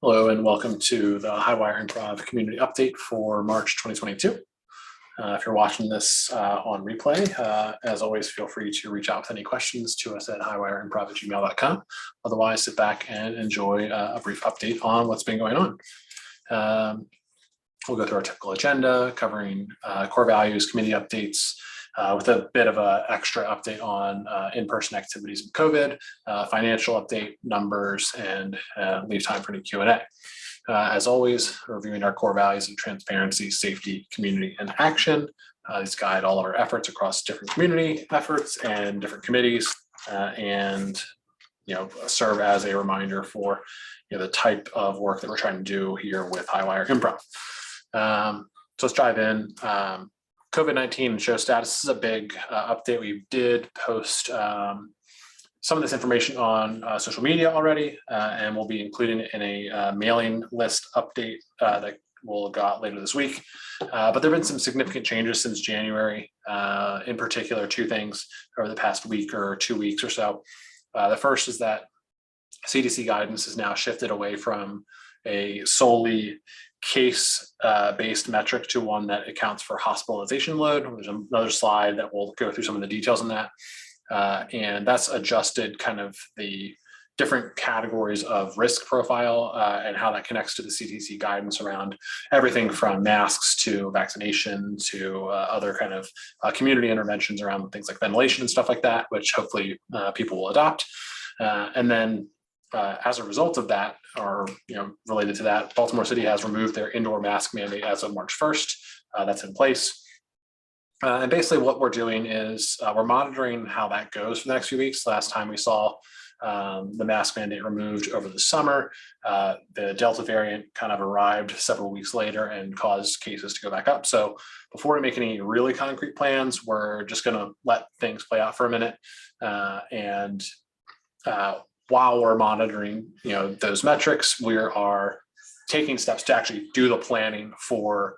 Hello and welcome to the Highwire Improv community update for March 2022. If you're watching this on replay, as always, feel free to reach out with any questions to us at highwireimprov@gmail.com. Otherwise, sit back and enjoy a brief update on what's been going on. We'll go through our typical agenda, covering core values, committee updates, with a bit of an extra update on in-person activities and COVID, financial update, numbers, and leave time for any Q&A. As always, reviewing our core values of transparency, safety, community, and action. These guide all of our efforts across different community efforts and different committees, and serve as a reminder for the type of work that we're trying to do here with Highwire Improv. So let's dive in. COVID-19 show status. This is a big update. We did post some of this information on social media already, and we'll be including it in a mailing list update that we'll got later this week. But there have been some significant changes since January, in particular, two things over the past week or 2 weeks or so. The first is that CDC guidance has now shifted away from a solely case-based metric to one that accounts for hospitalization load. There's another slide that will go through some of the details on that. And that's adjusted kind of the different categories of risk profile and how that connects to the CDC guidance around everything from masks to vaccination to other kind of community interventions around things like ventilation and stuff like that, which hopefully people will adopt. And then as a result of that, or related to that, Baltimore City has removed their indoor mask mandate as of March 1st. That's in place. And basically what we're doing is we're monitoring how that goes for the next few weeks. Last time we saw the mask mandate removed over the summer, the Delta variant kind of arrived several weeks later and caused cases to go back up. So before we make any really concrete plans, we're just going to let things play out for a minute. While we're monitoring, those metrics, we are taking steps to actually do the planning for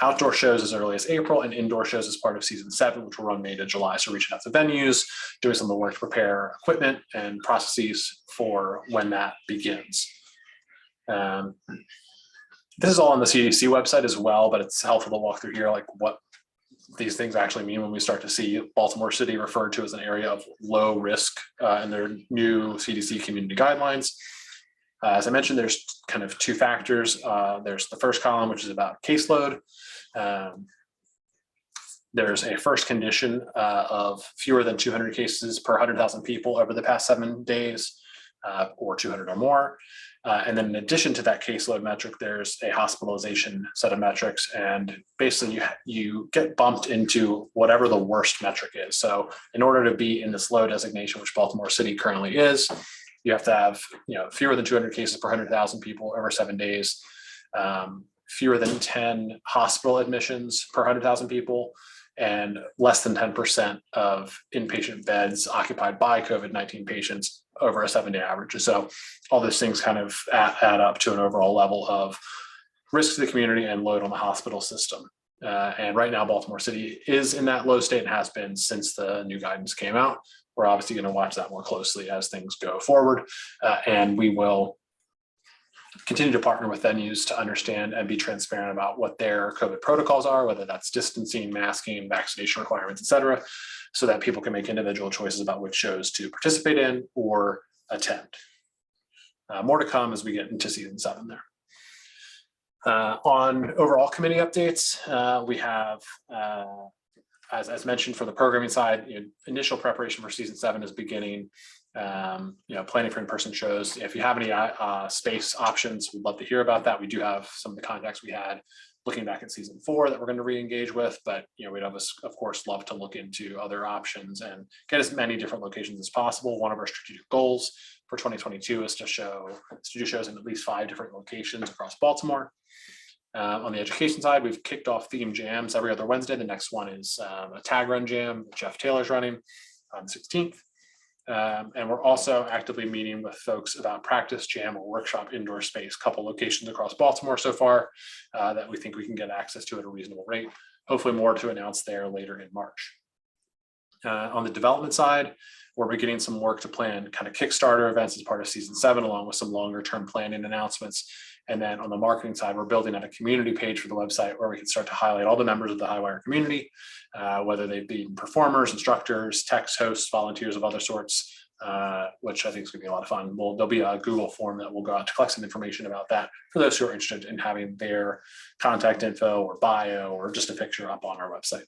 outdoor shows as early as April and indoor shows as part of season 7, which will run May to July. So reaching out to venues, doing some of the work to prepare equipment and processes for when that begins. This is all on the CDC website as well, but it's helpful to walk through here, like what these things actually mean when we start to see Baltimore City referred to as an area of low risk in their new CDC community guidelines. As I mentioned, there's kind of two factors. There's the first column, which is about caseload. There's a first condition of fewer than 200 cases per 100,000 people over the past 7 days, or 200 or more. And then in addition to that caseload metric, there's a hospitalization set of metrics, and basically you get bumped into whatever the worst metric is. So in order to be in this low designation, which Baltimore City currently is, you have to have fewer than 200 cases per 100,000 people over 7 days, fewer than 10 hospital admissions per 100,000 people, and less than 10% of inpatient beds occupied by COVID-19 patients over a 7-day average. So all those things kind of add up to an overall level of risk to the community and load on the hospital system. And right now, Baltimore City is in that low state and has been since the new guidance came out. We're obviously going to watch that more closely as things go forward. And we will continue to partner with venues to understand and be transparent about what their COVID protocols are, whether that's distancing, masking, vaccination requirements, et cetera, so that people can make individual choices about which shows to participate in or attend. More to come as we get into season 7 there. On overall committee updates, we have, as mentioned for the programming side, initial preparation for season 7 is beginning. Planning for in-person shows. If you have any space options, we'd love to hear about that. We do have some of the contacts we had looking back at season 4 that we're going to re-engage with, but we'd of course love to look into other options and get as many different locations as possible. One of our strategic goals for 2022 is to do shows in at least 5 different locations across Baltimore. On the education side, we've kicked off theme jams every other Wednesday. The next one is a tag run jam that Jeff Taylor's running on the 16th. And we're also actively meeting with folks about practice jam or workshop indoor space, a couple locations across Baltimore so far that we think we can get access to at a reasonable rate. Hopefully more to announce there later in March. On the development side, we're beginning some work to plan kind of Kickstarter events as part of season 7, along with some longer term planning announcements. And then on the marketing side, we're building out a community page for the website where we can start to highlight all the members of the Highwire community, whether they be performers, instructors, techs, hosts, volunteers of other sorts, which I think is going to be a lot of fun. There'll be a Google form that will go out to collect some information about that for those who are interested in having their contact info or bio or just a picture up on our website.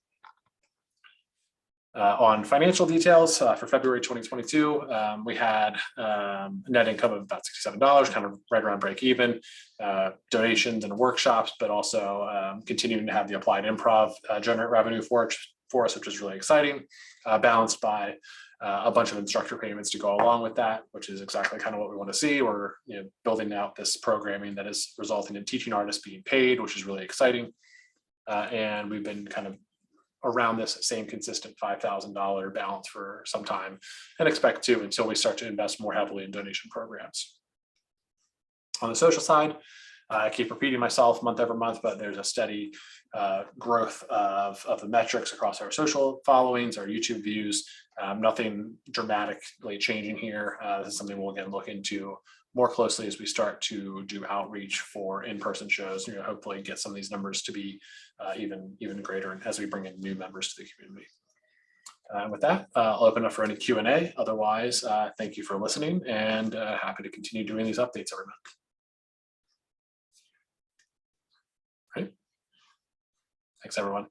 On financial details for February 2022, we had net income of about $67, kind of right around break even, donations and workshops, but also continuing to have the applied improv generate revenue for us, which is really exciting, balanced by a bunch of instructor payments to go along with that, which is exactly kind of what we want to see. We're building out this programming that is resulting in teaching artists being paid, which is really exciting. And we've been kind of around this same consistent $5,000 balance for some time and expect to until we start to invest more heavily in donation programs. On the social side, I keep repeating myself month over month, but there's a steady growth of the metrics across our social followings, our YouTube views, nothing dramatically changing here. This is something we'll again look into more closely as we start to do outreach for in-person shows, hopefully get some of these numbers to be even greater as we bring in new members to the community. With that, I'll open up for any Q&A. Otherwise, thank you for listening and happy to continue doing these updates every month. Right. Thanks, everyone.